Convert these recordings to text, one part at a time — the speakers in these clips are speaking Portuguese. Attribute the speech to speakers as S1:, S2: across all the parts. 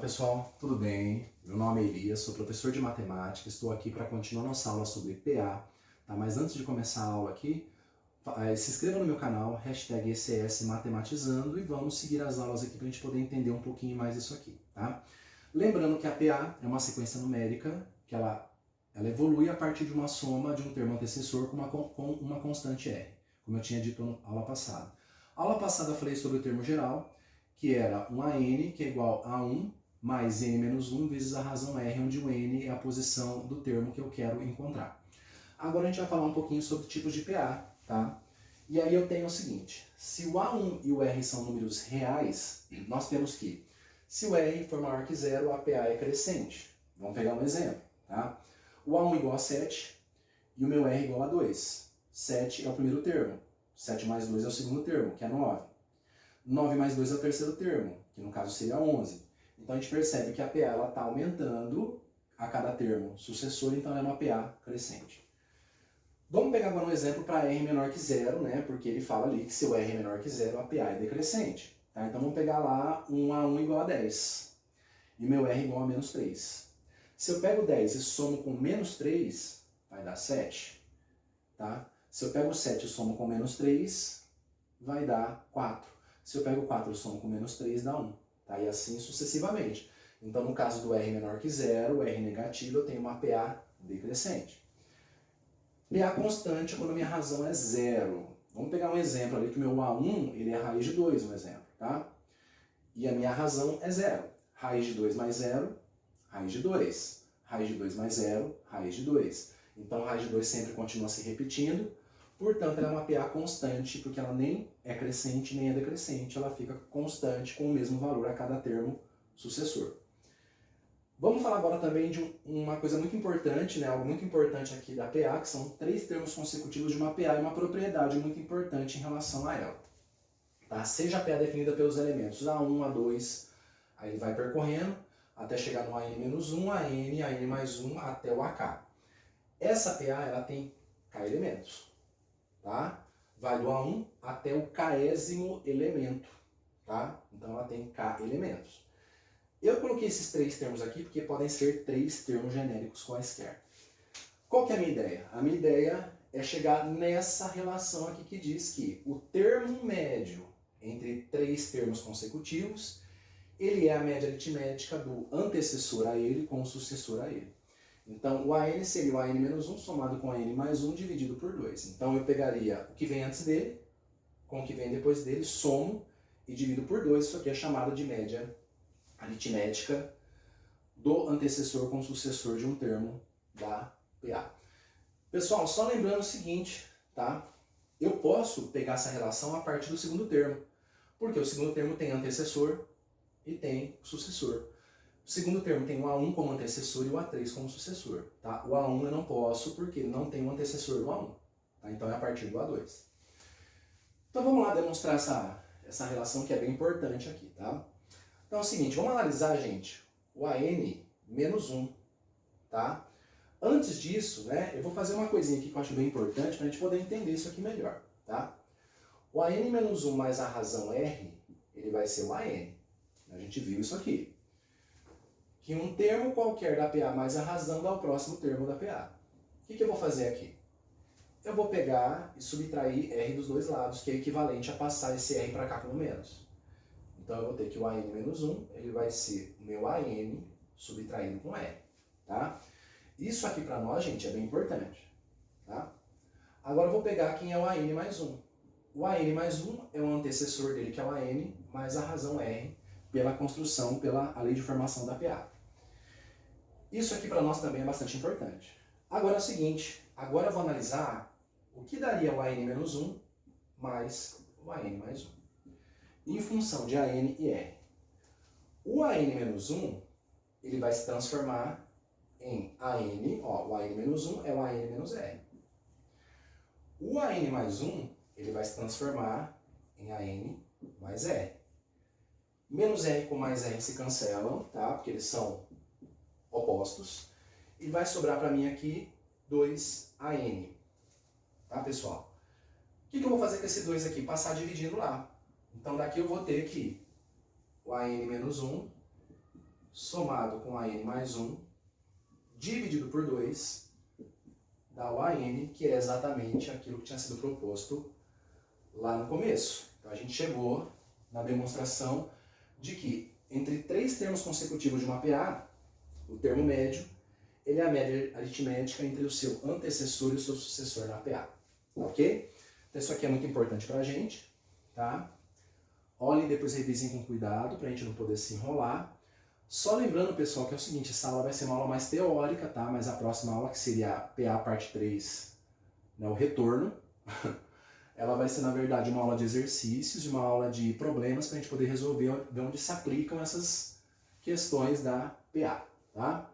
S1: pessoal, tudo bem? Meu nome é Elias, sou professor de matemática, estou aqui para continuar nossa aula sobre PA, tá? Mas antes de começar a aula aqui, se inscreva no meu canal, hashtag ECS Matematizando, e vamos seguir as aulas aqui para a gente poder entender um pouquinho mais isso aqui, tá? Lembrando que a PA é uma sequência numérica, que ela evolui a partir de uma soma de um termo antecessor com uma constante R, como eu tinha dito na aula passada. A aula passada eu falei sobre o termo geral, que era um AN, que é igual a 1 mais n menos 1 vezes a razão R, onde o n é a posição do termo que eu quero encontrar. Agora a gente vai falar um pouquinho sobre tipos de PA, tá? E aí eu tenho o seguinte, se o A1 e o R são números reais, nós temos que, se o R for maior que zero, a PA é crescente. Vamos pegar um exemplo, tá? O A1 igual a 7 e o meu R igual a 2. 7 é o primeiro termo, 7 mais 2 é o segundo termo, que é 9. 9 mais 2 é o terceiro termo, que no caso seria 11. Então a gente percebe que a PA está aumentando a cada termo sucessor, então ela é uma PA crescente. Vamos pegar agora um exemplo para R menor que zero, né? Porque ele fala ali que se o R é menor que zero, a PA é decrescente. Tá? Então vamos pegar lá um A1 igual a 10 e meu R igual a menos 3. Se eu pego 10 e somo com menos 3, vai dar 7. Tá? Se eu pego 7 e somo com menos 3, vai dar 4. Se eu pego 4 e somo com menos 3, dá 1. Tá? E assim sucessivamente. Então, no caso do R menor que zero, R negativo, eu tenho uma PA decrescente. PA constante quando a minha razão é zero. Vamos pegar um exemplo ali que o meu A1 ele é raiz de 2, um exemplo. Tá? E a minha razão é zero. Raiz de 2 mais zero, raiz de 2. Raiz de 2 mais zero, raiz de 2. Então, raiz de 2 sempre continua se repetindo. Portanto, ela é uma PA constante, porque ela nem é crescente nem é decrescente, ela fica constante com o mesmo valor a cada termo sucessor. Vamos falar agora também de uma coisa muito importante, né? Algo muito importante aqui da PA, que são 3 termos consecutivos de uma PA e uma propriedade muito importante em relação a ela. Tá? Seja a PA definida pelos elementos A1, A2, aí ele vai percorrendo até chegar no AN-1, AN mais 1 até o AK. Essa PA ela tem K elementos. Tá? Vai do A1 até o késimo elemento, tá? Então ela tem K elementos. Eu coloquei esses 3 termos aqui porque podem ser 3 termos genéricos quaisquer. Qual que é a minha ideia? A minha ideia é chegar nessa relação aqui que diz que o termo médio entre 3 termos consecutivos, ele é a média aritmética do antecessor a ele com o sucessor a ele. Então, o AN seria o AN menos 1 somado com o AN mais 1 dividido por 2. Então, eu pegaria o que vem antes dele com o que vem depois dele, somo e divido por 2. Isso aqui é chamado de média aritmética do antecessor com o sucessor de um termo da PA. Pessoal, só lembrando o seguinte, tá? Eu posso pegar essa relação a partir do segundo termo, porque o segundo termo tem antecessor e tem sucessor. O segundo termo tem o A1 como antecessor e o A3 como sucessor. Tá? O A1 eu não posso porque ele não tem um antecessor do A1. Tá? Então é a partir do A2. Então vamos lá demonstrar essa relação que é bem importante aqui. Tá? Então é o seguinte, vamos analisar, gente, o AN menos 1. Tá? Antes disso, né, eu vou fazer uma coisinha aqui que eu acho bem importante para a gente poder entender isso aqui melhor. Tá? O AN menos 1 mais a razão R, ele vai ser o AN. A gente viu isso aqui. Que um termo qualquer da PA mais a razão dá o próximo termo da PA. O que eu vou fazer aqui? Eu vou pegar e subtrair R dos dois lados, que é equivalente a passar esse R para cá como menos. Então eu vou ter que o AN menos 1, ele vai ser o meu AN subtraído com R. Tá? Isso aqui para nós, gente, é bem importante. Tá? Agora eu vou pegar quem é o AN mais 1. O AN mais 1 é o antecessor dele, que é o AN, mais a razão R, pela construção, pela lei de formação da PA. Isso aqui para nós também é bastante importante. Agora é o seguinte, agora eu vou analisar o que daria o AN menos 1 mais o AN mais 1. Em função de AN e R. O AN menos 1, ele vai se transformar em AN, ó, o AN menos 1 é o AN menos R. O AN mais 1, ele vai se transformar em AN mais R. Menos R com mais R se cancelam, tá? Porque eles são opostos. E vai sobrar para mim aqui 2AN. Tá, pessoal? O que eu vou fazer com esse 2 aqui? Passar dividindo lá. Então daqui eu vou ter que o AN menos 1 somado com AN mais 1, dividido por 2, dá o AN, que é exatamente aquilo que tinha sido proposto lá no começo. Então a gente chegou na demonstração de que entre 3 termos consecutivos de uma PA, o termo médio, ele é a média aritmética entre o seu antecessor e o seu sucessor na PA. Ok? Então isso aqui é muito importante pra gente, tá? Olhem e depois revisem com cuidado pra gente não poder se enrolar. Só lembrando, pessoal, que é o seguinte, essa aula vai ser uma aula mais teórica, tá? Mas a próxima aula, que seria a PA parte 3, né, o retorno, ela vai ser, na verdade, uma aula de exercícios, uma aula de problemas para a gente poder resolver de onde se aplicam essas questões da PA, tá?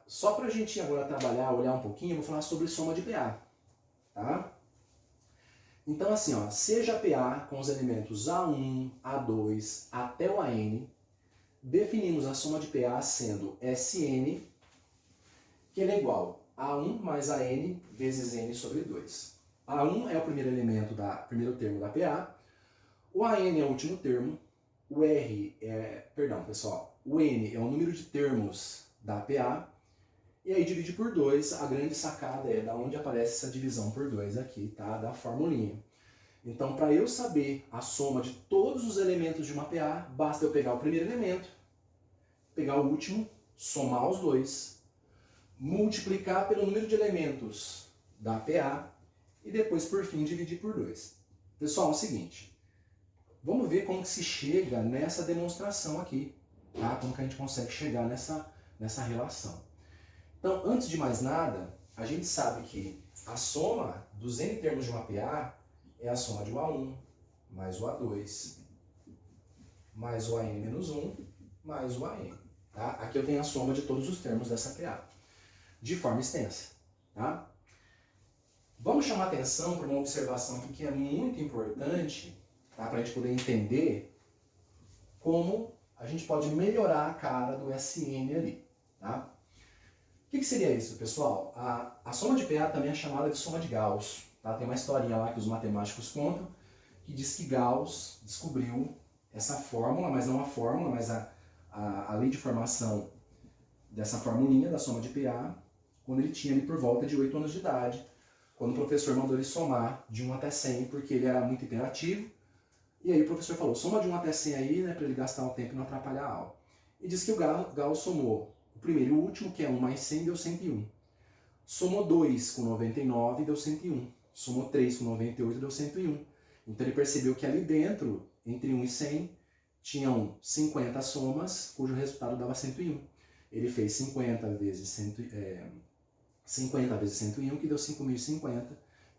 S1: Só para a gente agora trabalhar, olhar um pouquinho, eu vou falar sobre soma de PA, tá? Então, assim, ó, seja a PA com os elementos A1, A2 até o AN, definimos a soma de PA sendo Sn, que é igual a 1 mais AN vezes N sobre 2. A1 é o primeiro termo da PA, o AN é o último termo, o R é, perdão, pessoal, o N é o número de termos da PA, e aí divide por 2, a grande sacada é da onde aparece essa divisão por 2 aqui, tá? Da formulinha. Então, para eu saber a soma de todos os elementos de uma PA, basta eu pegar o primeiro elemento, pegar o último, somar os dois, multiplicar pelo número de elementos da PA e depois, por fim, dividir por 2. Pessoal, é o seguinte, vamos ver como que se chega nessa demonstração aqui, tá? Como que a gente consegue chegar nessa relação. Então, antes de mais nada, a gente sabe que a soma dos N termos de uma PA é a soma de o A1 mais o A2 mais o AN menos 1 mais o AN. Tá? Aqui eu tenho a soma de todos os termos dessa PA, de forma extensa. Tá? Vamos chamar atenção para uma observação aqui que é muito importante, tá? Para a gente poder entender como a gente pode melhorar a cara do SN ali. Tá? O que seria isso, pessoal? A soma de PA também é chamada de soma de Gauss. Tá? Tem uma historinha lá que os matemáticos contam, que diz que Gauss descobriu essa fórmula, mas não a fórmula, mas a lei de formação dessa formulinha da soma de PA, quando ele tinha ali por volta de 8 anos de idade, quando o professor mandou ele somar de 1 até 100, porque ele era muito hiperativo, e aí o professor falou, soma de 1 até 100 aí, né, para ele gastar um tempo e não atrapalhar a aula. E diz que o Gauss somou o primeiro e o último, que é 1 mais 100, deu 101. Somou 2 com 99, deu 101. Somou 3 com 98, deu 101. Então ele percebeu que ali dentro, entre 1 e 100, tinham 50 somas, cujo resultado dava 101. Ele fez 50 vezes 101, que deu 5.050,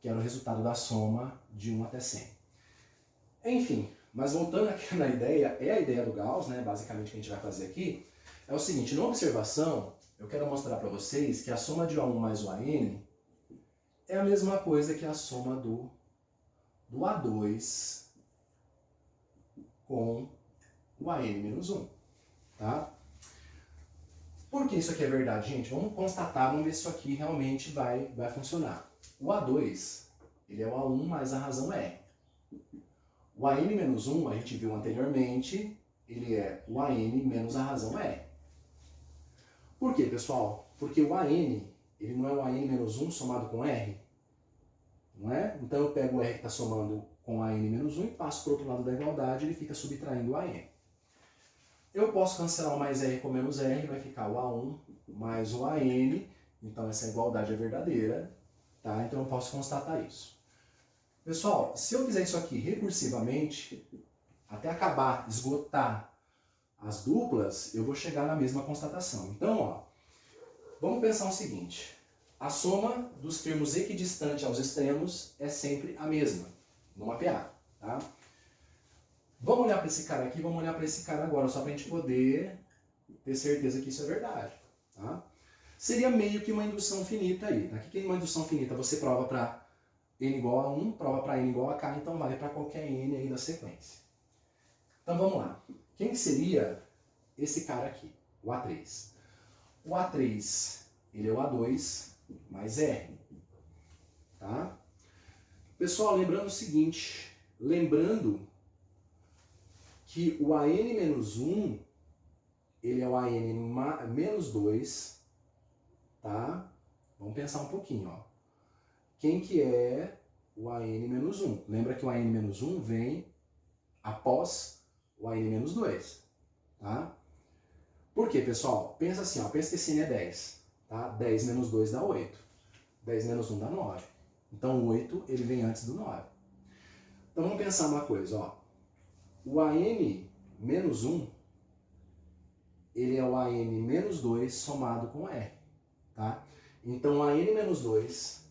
S1: que era o resultado da soma de 1 até 100. Enfim, mas voltando aqui na ideia, é a ideia do Gauss, né, basicamente, que a gente vai fazer aqui, é o seguinte, na observação, eu quero mostrar para vocês que a soma de A1 mais o AN é a mesma coisa que a soma do A2 com o AN menos 1, tá? Por que isso aqui é verdade, gente? Vamos constatar, vamos ver se isso aqui realmente vai funcionar. O A2, ele é o A1 mais a razão R. O AN menos 1, a gente viu anteriormente, ele é o AN menos a razão R. Por quê, pessoal? Porque o AN, ele não é o AN menos 1 somado com R, não é? Então eu pego o R que está somando com AN menos 1 e passo para o outro lado da igualdade, ele fica subtraindo o AN. Eu posso cancelar o mais R com menos R, vai ficar o A1 mais o AN, então essa igualdade é verdadeira, tá? Então eu posso constatar isso. Pessoal, se eu fizer isso aqui recursivamente, até acabar, esgotar as duplas, eu vou chegar na mesma constatação. Então, ó, vamos pensar o seguinte, a soma dos termos equidistantes aos extremos é sempre a mesma, numa PA, tá? Vamos olhar para esse cara aqui, vamos olhar para esse cara agora, só para a gente poder ter certeza que isso é verdade. Tá? Seria meio que uma indução finita aí. Tá? O que é uma indução finita? Você prova para n igual a 1, prova para n igual a k, então vale para qualquer n aí da sequência. Então vamos lá. Quem que seria esse cara aqui? O A3. O A3, ele é o A2 mais R. Tá? Pessoal, lembrando o seguinte, lembrando que o AN menos 1 ele é o AN menos 2, tá? Vamos pensar um pouquinho, ó. Quem que é o AN menos 1? Lembra que o AN menos 1 vem após o AN menos 2, tá? Por quê, pessoal? Pensa assim, ó, pensa que esse N é 10, tá? 10 menos 2 dá 8. 10 menos 1 dá 9. Então, 8, ele vem antes do 9. Então, vamos pensar uma coisa, ó. O AN menos 1, ele é o AN menos 2 somado com o R, tá? Então, o AN menos 2,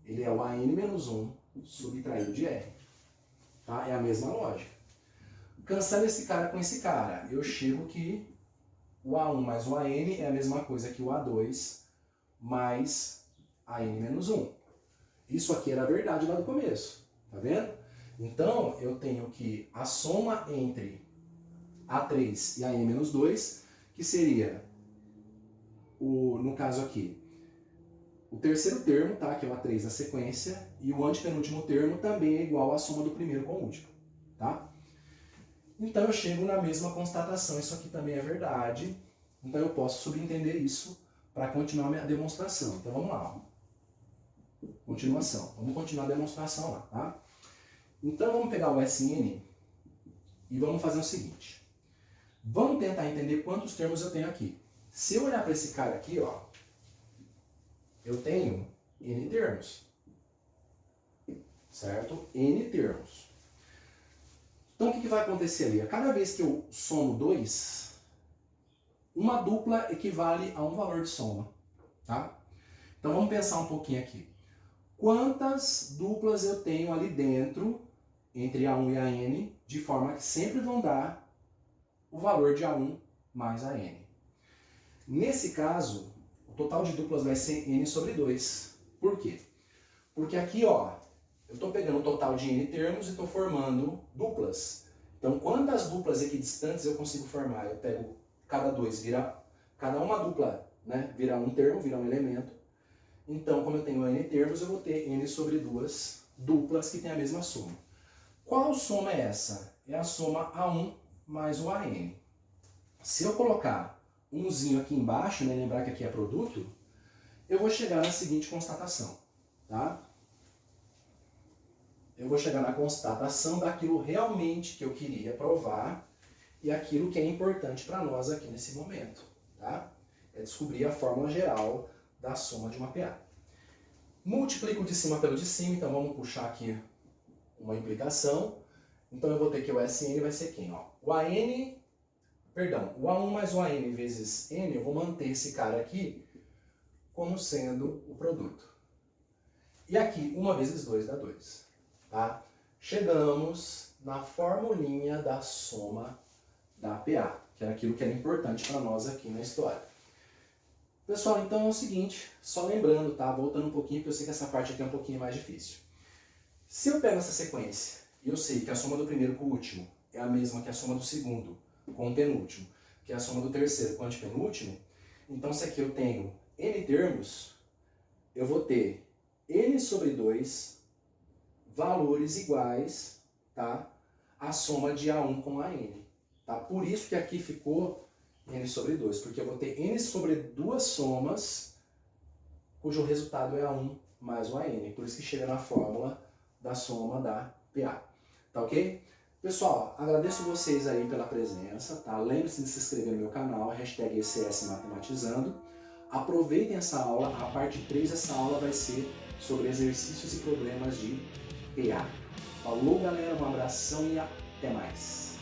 S1: ele é o AN menos 1 subtraído de R, tá? É a mesma lógica. Cansando esse cara com esse cara, eu chego que o A1 mais o AN é a mesma coisa que o A2 mais AN menos 1. Isso aqui era a verdade lá do começo, tá vendo? Então, eu tenho que a soma entre A3 e AN menos 2, que seria, no caso aqui, o terceiro termo, tá? Que é o A3 na sequência, e o antepenúltimo termo também é igual à soma do primeiro com o último, tá? Então eu chego na mesma constatação, isso aqui também é verdade, então eu posso subentender isso para continuar a minha demonstração. Então vamos lá, ó. Continuação, vamos continuar a demonstração lá, tá? Então vamos pegar o SN e vamos fazer o seguinte. Vamos tentar entender quantos termos eu tenho aqui. Se eu olhar para esse cara aqui, ó, eu tenho N termos, certo? N termos. Então, o que vai acontecer ali? A cada vez que eu somo 2, uma dupla equivale a um valor de soma, tá? Então, vamos pensar um pouquinho aqui. Quantas duplas eu tenho ali dentro, entre A1 e AN, de forma que sempre vão dar o valor de A1 mais AN. Nesse caso, o total de duplas vai ser N sobre 2. Por quê? Porque aqui, ó, eu estou pegando o total de N termos e estou formando duplas. Então, quantas duplas equidistantes eu consigo formar? Eu pego cada uma dupla, né, vira um termo, vira um elemento. Então, como eu tenho N termos, eu vou ter N sobre 2 duplas que têm a mesma soma. Qual soma é essa? É a soma A1 mais o AN. Se eu colocar umzinho aqui embaixo, né, lembrar que aqui é produto, eu vou chegar na seguinte constatação, tá? Eu vou chegar na constatação daquilo realmente que eu queria provar e aquilo que é importante para nós aqui nesse momento, tá? É descobrir a fórmula geral da soma de uma PA. Multiplico de cima pelo de cima, então vamos puxar aqui uma implicação. Então eu vou ter que o SN vai ser quem? Ó? O A1 mais o AN vezes N, eu vou manter esse cara aqui como sendo o produto. E aqui, 1 vezes 2 dá 2. Tá? Chegamos na formulinha da soma da PA, que era aquilo que era importante para nós aqui na história. Pessoal, então é o seguinte, só lembrando, tá? Voltando um pouquinho, porque eu sei que essa parte aqui é um pouquinho mais difícil. Se eu pego essa sequência e eu sei que a soma do primeiro com o último é a mesma que a soma do segundo com o penúltimo, que é a soma do terceiro com o antepenúltimo, então se aqui eu tenho N termos, eu vou ter N sobre 2 valores iguais, tá? A soma de A1 com AN. Tá? Por isso que aqui ficou N sobre 2, porque eu vou ter N sobre 2 somas, cujo resultado é A1 mais o AN. Por isso que chega na fórmula da soma da PA. Tá ok? Pessoal, agradeço vocês aí pela presença, tá? Lembre-se de se inscrever no meu canal, hashtag ECS Matematizando. Aproveitem essa aula, a parte 3 dessa aula vai ser sobre exercícios e problemas de PA. Falou, galera, um abração e até mais!